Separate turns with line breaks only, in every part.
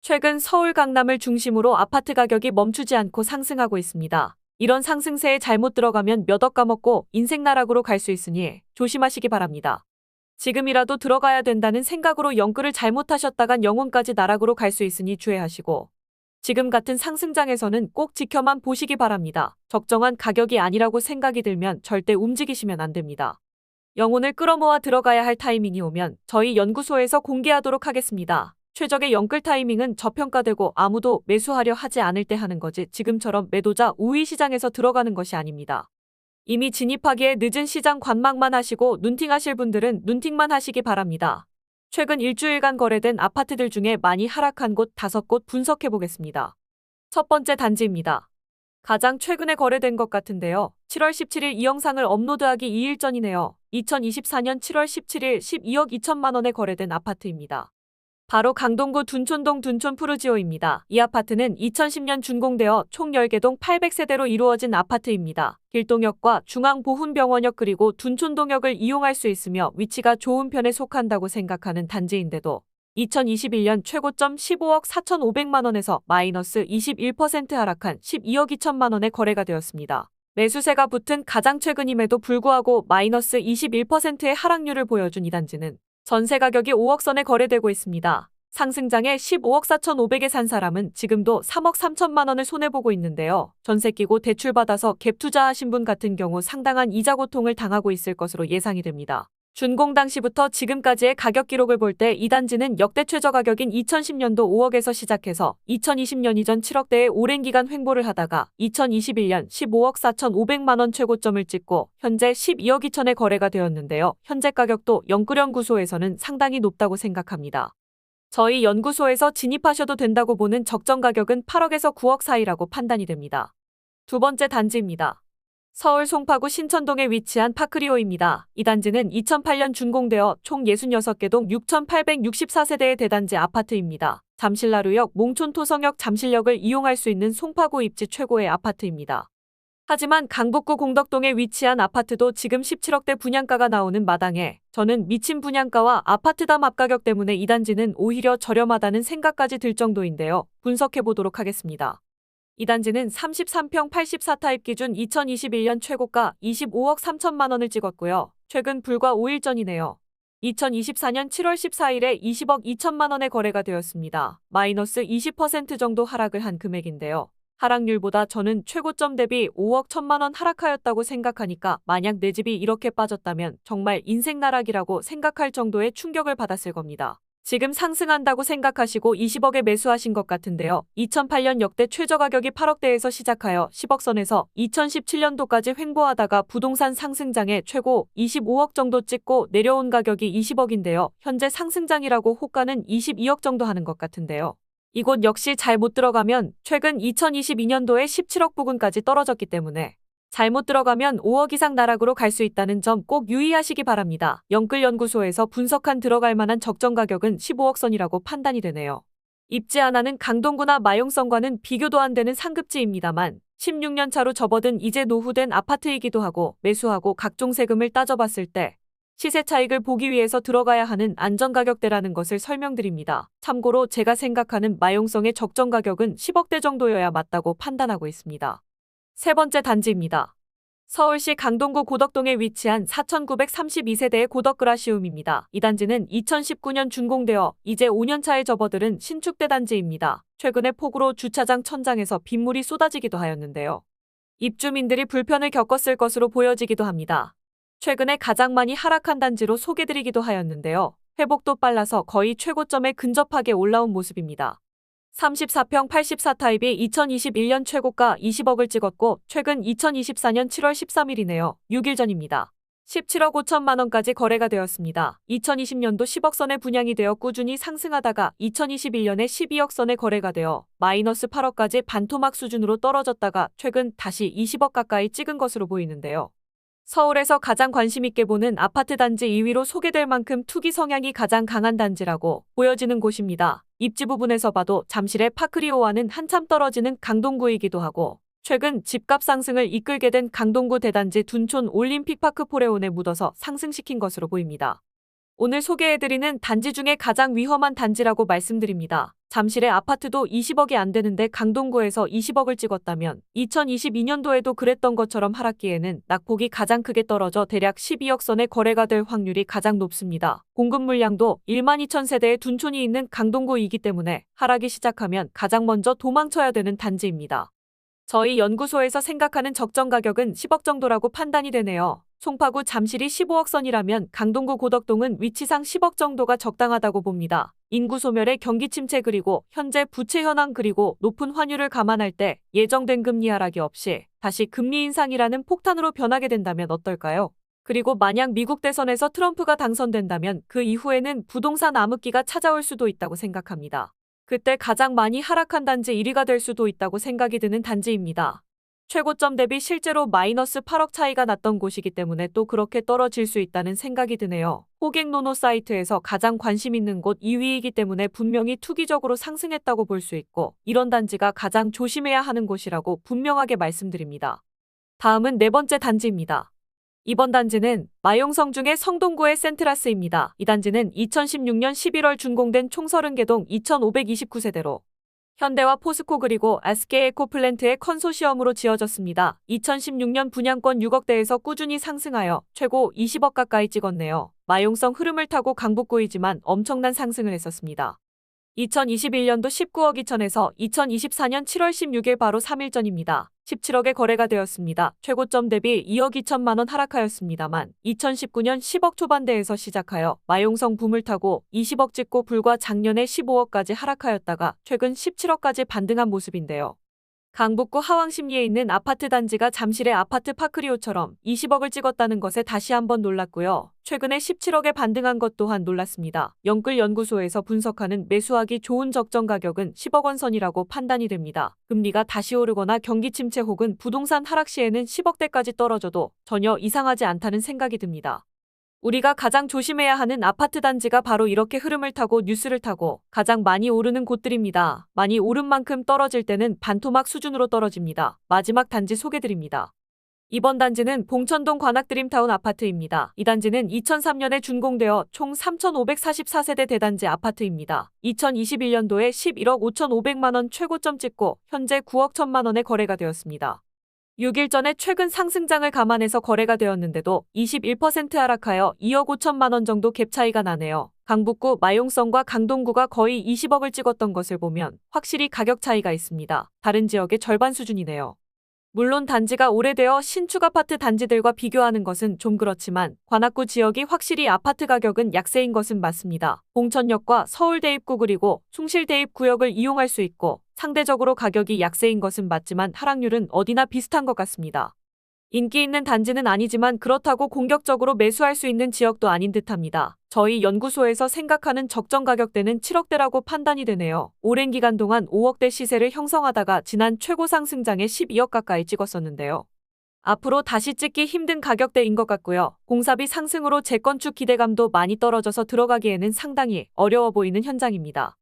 최근 서울 강남을 중심으로 아파트 가격이 멈추지 않고 상승하고 있습니다. 이런 상승세에 잘못 들어가면 몇 억 까먹고 인생 나락으로 갈 수 있으니 조심하시기 바랍니다. 지금이라도 들어가야 된다는 생각으로 영끌을 잘못하셨다간 영혼까지 나락으로 갈 수 있으니 주의하시고, 지금 같은 상승장에서는 꼭 지켜만 보시기 바랍니다. 적정한 가격이 아니라고 생각이 들면 절대 움직이시면 안 됩니다. 영혼을 끌어모아 들어가야 할 타이밍이 오면 저희 연구소에서 공개하도록 하겠습니다. 최적의 영끌 타이밍은 저평가되고 아무도 매수하려 하지 않을 때 하는 거지, 지금처럼 매도자 우위 시장에서 들어가는 것이 아닙니다. 이미 진입하기에 늦은 시장 관망만 하시고 눈팅하실 분들은 눈팅만 하시기 바랍니다. 최근 일주일간 거래된 아파트들 중에 많이 하락한 곳 5곳 분석해 보겠습니다. 첫 번째 단지입니다. 가장 최근에 거래된 것 같은데요. 7월 17일 이 영상을 업로드하기 2일 전이네요. 2024년 7월 17일 12억 2천만 원에 거래된 아파트입니다. 바로 강동구 둔촌동 둔촌푸르지오입니다. 이 아파트는 2010년 준공되어 총 10개 동 800세대로 이루어진 아파트입니다. 길동역과 중앙보훈병원역 그리고 둔촌동역을 이용할 수 있으며 위치가 좋은 편에 속한다고 생각하는 단지인데도 2021년 최고점 15억 4,500만 원에서 마이너스 21% 하락한 12억 2천만 원에 거래가 되었습니다. 매수세가 붙은 가장 최근임에도 불구하고 마이너스 21%의 하락률을 보여준 이 단지는 전세 가격이 5억 선에 거래되고 있습니다. 상승장에 15억 4,500에 산 사람은 지금도 3억 3천만 원을 손해보고 있는데요. 전세 끼고 대출받아서 갭 투자하신 분 같은 경우 상당한 이자 고통을 당하고 있을 것으로 예상이 됩니다. 준공 당시부터 지금까지의 가격 기록을 볼 때 이 단지는 역대 최저 가격인 2010년도 5억에서 시작해서 2020년 이전 7억대의 오랜 기간 횡보를 하다가 2021년 15억 4,500만 원 최고점을 찍고 현재 12억 2천에 거래가 되었는데요. 현재 가격도 영끌연구소에서는 상당히 높다고 생각합니다. 저희 연구소에서 진입하셔도 된다고 보는 적정 가격은 8억에서 9억 사이라고 판단이 됩니다. 두 번째 단지입니다. 서울 송파구 신천동에 위치한 파크리오입니다. 이 단지는 2008년 준공되어 총 66개 동 6,864세대의 대단지 아파트입니다. 잠실나루역, 몽촌토성역, 잠실역을 이용할 수 있는 송파구 입지 최고의 아파트입니다. 하지만 강북구 공덕동에 위치한 아파트도 지금 17억대 분양가가 나오는 마당에 저는 미친 분양가와 아파트담 앞가격 때문에 이 단지는 오히려 저렴하다는 생각까지 들 정도인데요. 분석해보도록 하겠습니다. 이 단지는 33평 84타입 기준 2021년 최고가 25억 3천만 원을 찍었고요. 최근 불과 5일 전이네요. 2024년 7월 14일에 20억 2천만 원에 거래가 되었습니다. 마이너스 20% 정도 하락을 한 금액인데요. 하락률보다 저는 최고점 대비 5억 1천만 원 하락하였다고 생각하니까 만약 내 집이 이렇게 빠졌다면 정말 인생 나락이라고 생각할 정도의 충격을 받았을 겁니다. 지금 상승한다고 생각하시고 20억에 매수하신 것 같은데요. 2008년 역대 최저 가격이 8억대에서 시작하여 10억 선에서 2017년도까지 횡보하다가 부동산 상승장에 최고 25억 정도 찍고 내려온 가격이 20억인데요. 현재 상승장이라고 호가는 22억 정도 하는 것 같은데요. 이곳 역시 잘 못 들어가면 최근 2022년도에 17억 부근까지 떨어졌기 때문에 잘못 들어가면 5억 이상 나락으로 갈 수 있다는 점 꼭 유의하시기 바랍니다. 영끌연구소에서 분석한 들어갈 만한 적정 가격은 15억 선이라고 판단이 되네요. 입지 하나는 강동구나 마용성과는 비교도 안 되는 상급지입니다만 16년 차로 접어든 이제 노후된 아파트이기도 하고 매수하고 각종 세금을 따져봤을 때 시세 차익을 보기 위해서 들어가야 하는 안전가격대라는 것을 설명드립니다. 참고로 제가 생각하는 마용성의 적정 가격은 10억대 정도여야 맞다고 판단하고 있습니다. 세 번째 단지입니다. 서울시 강동구 고덕동에 위치한 4,932세대의 고덕그라시움입니다. 이 단지는 2019년 준공되어 이제 5년차에 접어들은 신축대 단지입니다. 최근에 폭우로 주차장 천장에서 빗물이 쏟아지기도 하였는데요. 입주민들이 불편을 겪었을 것으로 보여지기도 합니다. 최근에 가장 많이 하락한 단지로 소개드리기도 하였는데요. 회복도 빨라서 거의 최고점에 근접하게 올라온 모습입니다. 34평 84타입이 2021년 최고가 20억을 찍었고 최근 2024년 7월 13일이네요. 6일 전입니다. 17억 5천만 원까지 거래가 되었습니다. 2020년도 10억 선에 분양이 되어 꾸준히 상승하다가 2021년에 12억 선에 거래가 되어 마이너스 8억까지 반토막 수준으로 떨어졌다가 최근 다시 20억 가까이 찍은 것으로 보이는데요. 서울에서 가장 관심 있게 보는 아파트 단지 2위로 소개될 만큼 투기 성향이 가장 강한 단지라고 보여지는 곳입니다. 입지 부분에서 봐도 잠실의 파크리오와는 한참 떨어지는 강동구이기도 하고 최근 집값 상승을 이끌게 된 강동구 대단지 둔촌 올림픽파크 포레온에 묻어서 상승시킨 것으로 보입니다. 오늘 소개해드리는 단지 중에 가장 위험한 단지라고 말씀드립니다. 잠실의 아파트도 20억이 안 되는데 강동구에서 20억을 찍었다면 2022년도에도 그랬던 것처럼 하락기에는 낙폭이 가장 크게 떨어져 대략 12억 선의 거래가 될 확률이 가장 높습니다. 공급 물량도 12,000세대의 둔촌이 있는 강동구이기 때문에 하락이 시작하면 가장 먼저 도망쳐야 되는 단지입니다. 저희 연구소에서 생각하는 적정 가격은 10억 정도라고 판단이 되네요. 송파구 잠실이 15억 선이라면 강동구 고덕동은 위치상 10억 정도가 적당하다고 봅니다. 인구 소멸의 경기 침체 그리고 현재 부채 현황 그리고 높은 환율을 감안할 때 예정된 금리 하락이 없이 다시 금리 인상이라는 폭탄으로 변하게 된다면 어떨까요? 그리고 만약 미국 대선에서 트럼프가 당선된다면 그 이후에는 부동산 암흑기가 찾아올 수도 있다고 생각합니다. 그때 가장 많이 하락한 단지 1위가 될 수도 있다고 생각이 드는 단지입니다. 최고점 대비 실제로 마이너스 8억 차이가 났던 곳이기 때문에 또 그렇게 떨어질 수 있다는 생각이 드네요. 호갱노노 사이트에서 가장 관심 있는 곳 2위이기 때문에 분명히 투기적으로 상승했다고 볼 수 있고 이런 단지가 가장 조심해야 하는 곳이라고 분명하게 말씀드립니다. 다음은 네 번째 단지입니다. 이번 단지는 마용성 중의 성동구의 센트라스입니다. 이 단지는 2016년 11월 준공된 총 30개동 2,529세대로 현대와 포스코 그리고 SK에코플랜트의 컨소시엄으로 지어졌습니다. 2016년 분양권 6억대에서 꾸준히 상승하여 최고 20억 가까이 찍었네요. 마용성 흐름을 타고 강북구이지만 엄청난 상승을 했었습니다. 2021년도 19억 2천에서 2024년 7월 16일 바로 3일 전입니다. 17억에 거래가 되었습니다. 최고점 대비 2억 2천만 원 하락하였습니다만 2019년 10억 초반대에서 시작하여 마용성 붐을 타고 20억 찍고 불과 작년에 15억까지 하락하였다가 최근 17억까지 반등한 모습인데요. 강북구 하왕심리에 있는 아파트 단지가 잠실의 아파트 파크리오처럼 20억을 찍었다는 것에 다시 한번 놀랐고요. 최근에 17억에 반등한 것 또한 놀랐습니다. 영끌연구소에서 분석하는 매수하기 좋은 적정 가격은 10억 원 선이라고 판단이 됩니다. 금리가 다시 오르거나 경기 침체 혹은 부동산 하락 시에는 10억대까지 떨어져도 전혀 이상하지 않다는 생각이 듭니다. 우리가 가장 조심해야 하는 아파트 단지가 바로 이렇게 흐름을 타고 뉴스를 타고 가장 많이 오르는 곳들입니다. 많이 오른 만큼 떨어질 때는 반토막 수준으로 떨어집니다. 마지막 단지 소개드립니다. 이번 단지는 봉천동 관악드림타운 아파트입니다. 이 단지는 2003년에 준공되어 총 3,544세대 대단지 아파트입니다. 2021년도에 11억 5,500만 원 최고점 찍고 현재 9억 1천만 원에 거래가 되었습니다. 6일 전에 최근 상승장을 감안해서 거래가 되었는데도 21% 하락하여 2억 5천만 원 정도 갭 차이가 나네요. 강북구 마용성과 강동구가 거의 20억을 찍었던 것을 보면 확실히 가격 차이가 있습니다. 다른 지역의 절반 수준이네요. 물론 단지가 오래되어 신축 아파트 단지들과 비교하는 것은 좀 그렇지만 관악구 지역이 확실히 아파트 가격은 약세인 것은 맞습니다. 봉천역과 서울대입구 그리고 숭실대입구역을 이용할 수 있고 상대적으로 가격이 약세인 것은 맞지만 하락률은 어디나 비슷한 것 같습니다. 인기 있는 단지는 아니지만 그렇다고 공격적으로 매수할 수 있는 지역도 아닌 듯합니다. 저희 연구소에서 생각하는 적정 가격대는 7억대라고 판단이 되네요. 오랜 기간 동안 5억대 시세를 형성하다가 지난 최고 상승장에 12억 가까이 찍었었는데요. 앞으로 다시 찍기 힘든 가격대인 것 같고요. 공사비 상승으로 재건축 기대감도 많이 떨어져서 들어가기에는 상당히 어려워 보이는 현장입니다.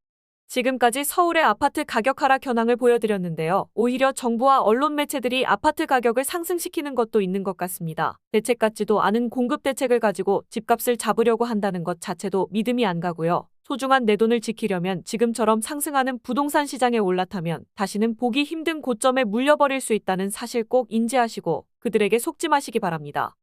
지금까지 서울의 아파트 가격 하락 현황을 보여드렸는데요. 오히려 정부와 언론 매체들이 아파트 가격을 상승시키는 것도 있는 것 같습니다. 대책 같지도 않은 공급 대책을 가지고 집값을 잡으려고 한다는 것 자체도 믿음이 안 가고요. 소중한 내 돈을 지키려면 지금처럼 상승하는 부동산 시장에 올라타면 다시는 보기 힘든 고점에 물려버릴 수 있다는 사실 꼭 인지하시고 그들에게 속지 마시기 바랍니다.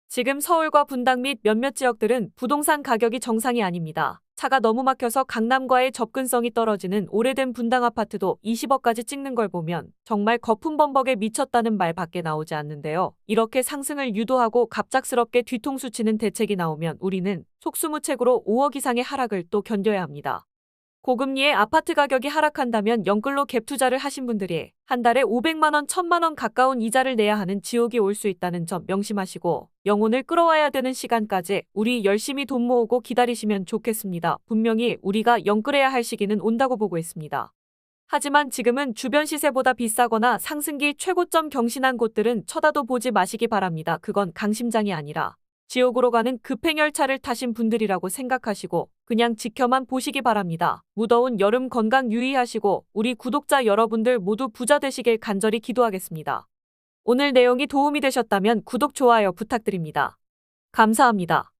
지금 서울과 분당 및 몇몇 지역들은 부동산 가격이 정상이 아닙니다. 차가 너무 막혀서 강남과의 접근성이 떨어지는 오래된 분당 아파트도 20억까지 찍는 걸 보면 정말 거품범벅에 미쳤다는 말밖에 나오지 않는데요. 이렇게 상승을 유도하고 갑작스럽게 뒤통수 치는 대책이 나오면 우리는 속수무책으로 5억 이상의 하락을 또 견뎌야 합니다. 고금리에 아파트 가격이 하락한다면 영끌로 갭 투자를 하신 분들이 한 달에 500만 원, 1000만 원 가까운 이자를 내야 하는 지옥이 올 수 있다는 점 명심하시고 영혼을 끌어와야 되는 시간까지 우리 열심히 돈 모으고 기다리시면 좋겠습니다. 분명히 우리가 영끌해야 할 시기는 온다고 보고 있습니다. 하지만 지금은 주변 시세보다 비싸거나 상승기 최고점 경신한 곳들은 쳐다도 보지 마시기 바랍니다. 그건 강심장이 아니라 지옥으로 가는 급행열차를 타신 분들이라고 생각하시고 그냥 지켜만 보시기 바랍니다. 무더운 여름 건강 유의하시고 우리 구독자 여러분들 모두 부자 되시길 간절히 기도하겠습니다. 오늘 내용이 도움이 되셨다면 구독, 좋아요 부탁드립니다. 감사합니다.